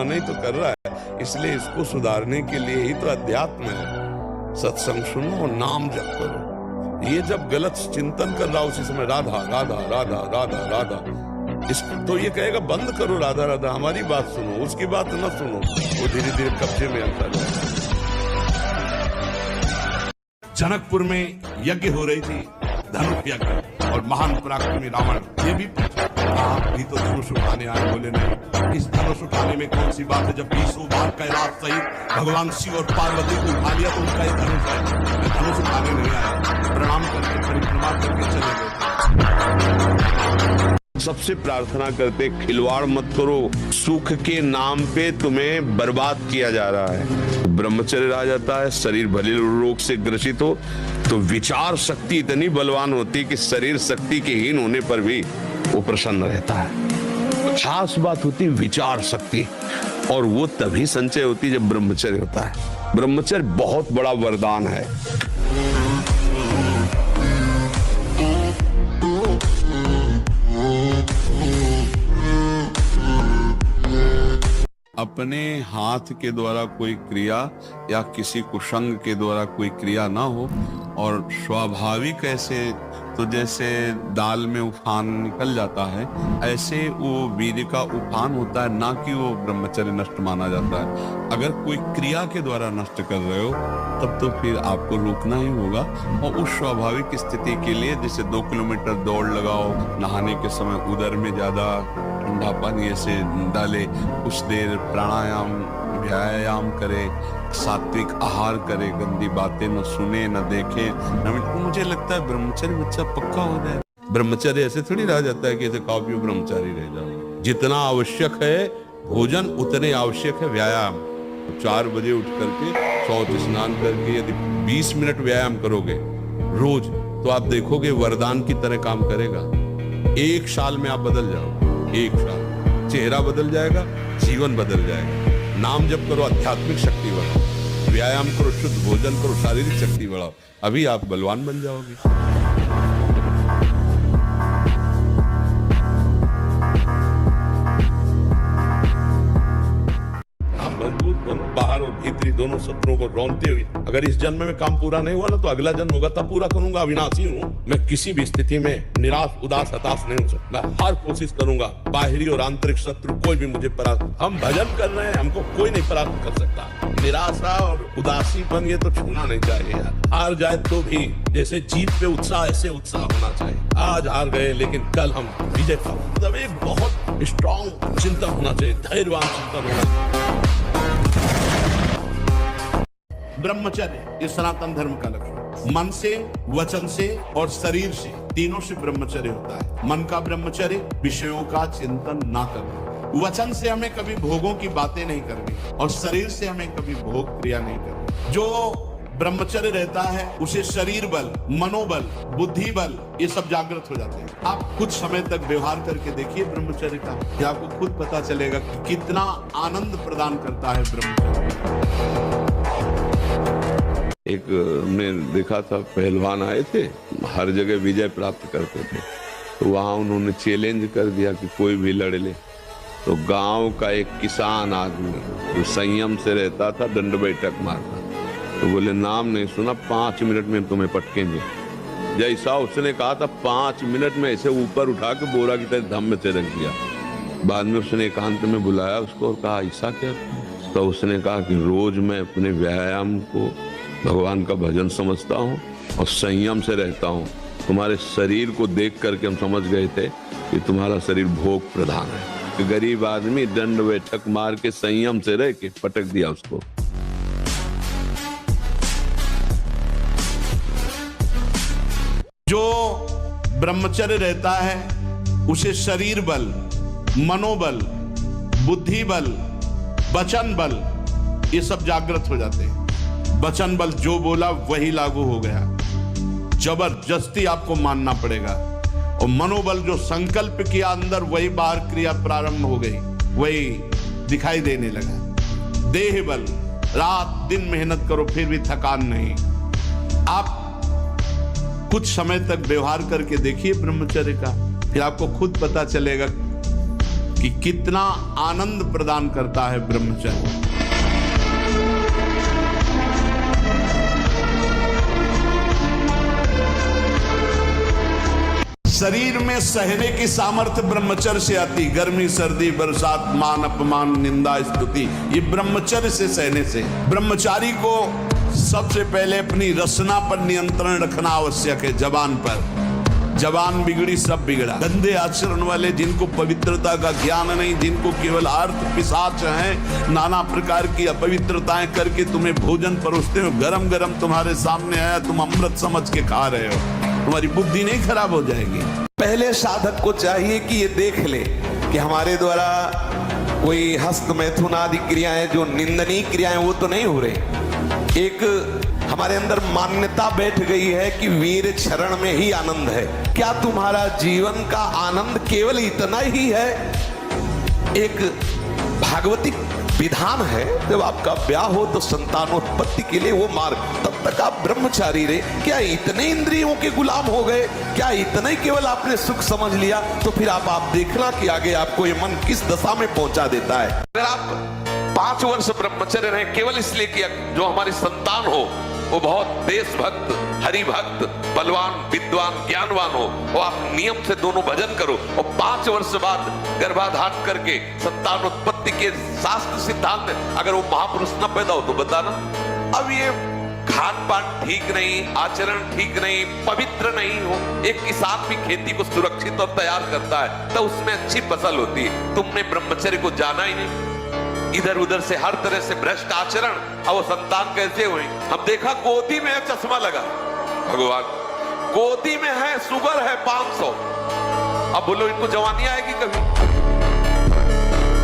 मन ही तो कर रहा है, इसलिए इसको सुधारने के लिए ही तो अध्यात्म है। सत्संग सुनो, नाम जप करो। ये जब गलत चिंतन कर रहा उसी समय राधा राधा राधा राधा राधा, इसको तो ये कहेगा बंद करो राधा राधा, हमारी बात सुनो, उसकी बात न सुनो, वो धीरे धीरे कब्जे में आता जाएगा। जनकपुर में यज्ञ हो रही थी, धनुष यज्ञ, और महान पराक्रमी रावण ये भी आप भी तो धनुष उठाने आए। बोले नहीं, इस धनुष उठाने में कौन सी बात है, जब 20 बार कैलाश सहित भगवान शिव और पार्वती को उठा लिया तो उनका ये धनुष है। मैं धनुष उठाने नहीं आया, प्रणाम करके परिक्रमा करके चले गए। सबसे प्रार्थना करते, खिलवाड़ मत करो, सुख के नाम पे तुम्हें बर्बाद किया जा रहा है। ब्रह्मचर्य रह जाता है, शरीर भले रोग से ग्रसित हो तो विचार शक्ति इतनी बलवान होती कि शरीर शक्ति के हीन होने पर भी वो प्रसन्न रहता है। खास बात होती विचार शक्ति, और वो तभी संचय होती जब ब्रह्मचर्य होता है। ब्रह्मचर्य बहुत बड़ा वरदान है। अपने हाथ के द्वारा कोई क्रिया या किसी कुसंग के द्वारा कोई क्रिया ना हो, और स्वाभाविक ऐसे तो जैसे दाल में उफान निकल जाता है, ऐसे वो वीर्य का उफान होता है, ना कि वो ब्रह्मचर्य नष्ट माना जाता है। अगर कोई क्रिया के द्वारा नष्ट कर रहे हो तब तो फिर आपको रुकना ही होगा, और उस स्वाभाविक स्थिति के लिए जैसे 2 किलोमीटर दौड़ लगाओ, नहाने के समय उदर में ज्यादा ठंडा पानी ऐसे डाले, कुछ देर प्राणायाम व्यायाम करे, सात्विक आहार करे, गंदी बातें न सुने न देखे न। मुझे लगता है ब्रह्मचर्य बच्चा पक्का हो जाए। ब्रह्मचर्य ऐसे थोड़ी रह जाता है कि ऐसे खाओ पियो ब्रह्मचारी रह जाओ। जितना आवश्यक है भोजन उतने आवश्यक है व्यायाम। 4 बजे उठ करके शौच स्नान करके यदि 20 मिनट व्यायाम करोगे रोज, तो आप देखोगे वरदान की तरह काम करेगा। 1 साल में आप बदल जाओगे। 1 साल चेहरा बदल जाएगा, जीवन बदल जाएगा। नाम जप करो, आध्यात्मिक शक्ति बढ़ाओ, व्यायाम करो, शुद्ध भोजन करो, शारीरिक शक्ति बढ़ाओ, अभी आप बलवान बन जाओगे। बाहर और भीतरी दोनों शत्रुओं को रौंदते हुए, अगर इस जन्म में काम पूरा नहीं हुआ ना तो अगला जन्म होगा, तब पूरा करूंगा। अविनाशी हूँ मैं, किसी भी स्थिति में निराश उदास हताश नहीं हो सकता। हर कोशिश करूंगा, बाहरी और आंतरिक शत्रु कोई भी मुझे परास्त, हम भजन कर रहे हैं, हमको कोई नहीं परास्त कर सकता। निराशा और उदासीपन ये तो छूना नहीं चाहिए यार। हार जाए तो भी जैसे जीत पे उत्साह, ऐसे उत्साह होना चाहिए। आज हार गए लेकिन कल हम विजय पाएंगे। मतलब एक बहुत स्ट्रॉन्ग चिंतन होना चाहिए, धैर्यवान चिंतन होना चाहिए। ब्रह्मचर्य ये सनातन धर्म का लक्ष्य। मन से, वचन से और शरीर से, तीनों से ब्रह्मचर्य होता है। मन का ब्रह्मचर्य, विषयों का चिंतन ना करना। वचन से हमें कभी भोगों की बातें नहीं करनी, और शरीर से हमें कभी भोग क्रिया नहीं करनी। जो ब्रह्मचर्य रहता है उसे शरीर बल, मनोबल, बुद्धि बल ये सब जागृत हो जाते हैं। आप कुछ समय तक व्यवहार करके देखिए ब्रह्मचर्य का, कि आपको खुद पता चलेगा कि कितना आनंद प्रदान करता है ब्रह्मचर्य। एक हमने देखा था, पहलवान आए थे, हर जगह विजय प्राप्त करते थे, तो वहां उन्होंने चैलेंज कर दिया कि कोई भी लड़ ले। तो गांव का एक किसान आदमी जो संयम से रहता था, दंड बैठक मारता, तो बोले नाम नहीं सुना, 5 मिनट में तुम्हें पटकेंगे। जैसा उसने कहा था 5 मिनट में ऐसे ऊपर उठा के बोरा की तरह धम में से रख दिया। बाद में उसने एकांत में बुलाया उसको और कहा ऐसा क्या? तो उसने कहा कि रोज मैं अपने व्यायाम को भगवान का भजन समझता हूँ और संयम से रहता हूँ। तुम्हारे शरीर को देख करके हम समझ गए थे कि तुम्हारा शरीर भोग प्रधान है। कि गरीब आदमी दंड बैठक मार के संयम से रह के पटक दिया उसको। जो ब्रह्मचर्य रहता है उसे शरीर बल, मनोबल, बुद्धि बल, वचन बल ये सब जागृत हो जाते हैं। वचन बल जो बोला वही लागू हो गया, जबरदस्ती आपको मानना पड़ेगा। और मनोबल जो संकल्प किया अंदर वही बाहर क्रिया प्रारंभ हो गई, वही दिखाई देने लगा। देह बल, रात दिन मेहनत करो फिर भी थकान नहीं। आप कुछ समय तक व्यवहार करके देखिए ब्रह्मचर्य का, फिर आपको खुद पता चलेगा कि कितना आनंद प्रदान करता है ब्रह्मचर्य। शरीर में सहने की सामर्थ्य ब्रह्मचर्य से आती, गर्मी सर्दी बरसात मान अपमान निंदा स्तुति, ये ब्रह्मचर्य से सहने से। ब्रह्मचारी को सबसे पहले अपनी रसना पर नियंत्रण रखना आवश्यक है। जबान पर, जबान बिगड़ी सब बिगड़ा। गंदे आचरण वाले, जिनको पवित्रता का ज्ञान नहीं, जिनको केवल अर्थ पिशाच हैं, नाना प्रकार की अपवित्रताएं करके तुम्हें भोजन परोसते हो, गरम गरम तुम्हारे सामने आया, तुम अमृत समझ के खा रहे हो, तुम्हारी बुद्धि नहीं खराब हो जाएगी। पहले साधक को चाहिए कि ये देख ले कि हमारे द्वारा कोई हस्त मैथुन आदि क्रियाएं जो निंदनीय क्रियाएं वो तो नहीं हो रही। एक हमारे अंदर मान्यता बैठ गई है कि वीर क्षरण में ही आनंद है। क्या तुम्हारा जीवन का आनंद केवल इतना ही है? एक भागवती विधान है, जब आपका ब्याह हो तो संतानोत्पत्ति के लिए वो मार्ग, तब तक आप ब्रह्मचारी रहे। क्या इतने इंद्रियों के गुलाम हो गए? क्या इतने केवल आपने सुख समझ लिया? तो फिर आप देखना कि आगे आपको ये मन किस दशा में पहुंचा देता है। अगर आप 5 वर्ष ब्रह्मचर्य रहे केवल इसलिए कि जो हमारी संतान हो वो बहुत देशभक्त, हरिभक्त, बलवान, विद्वान, ज्ञानवान हो, वो आप नियम से दोनों भजन करो और 5 वर्ष बाद गर्भाधान करके संतान उत्पत्ति के शास्त्र सिद्धांत अगर वो महापुरुष न पैदा हो तो बताना। अब ये खान पान ठीक नहीं, आचरण ठीक नहीं, पवित्र नहीं हो, एक किसान भी खेती को सुरक्षित और तैयार करता है तो उसमें अच्छी फसल होती है। तुमने ब्रह्मचर्य को जाना ही नहीं, इधर उधर से हर तरह से भ्रष्ट आचरण, अब वो संतान कैसे हुई? हम देखा गोदी में चश्मा लगा, भगवान गोदी में है, शुगर है 500, अब बोलो इनको जवानी आएगी कभी?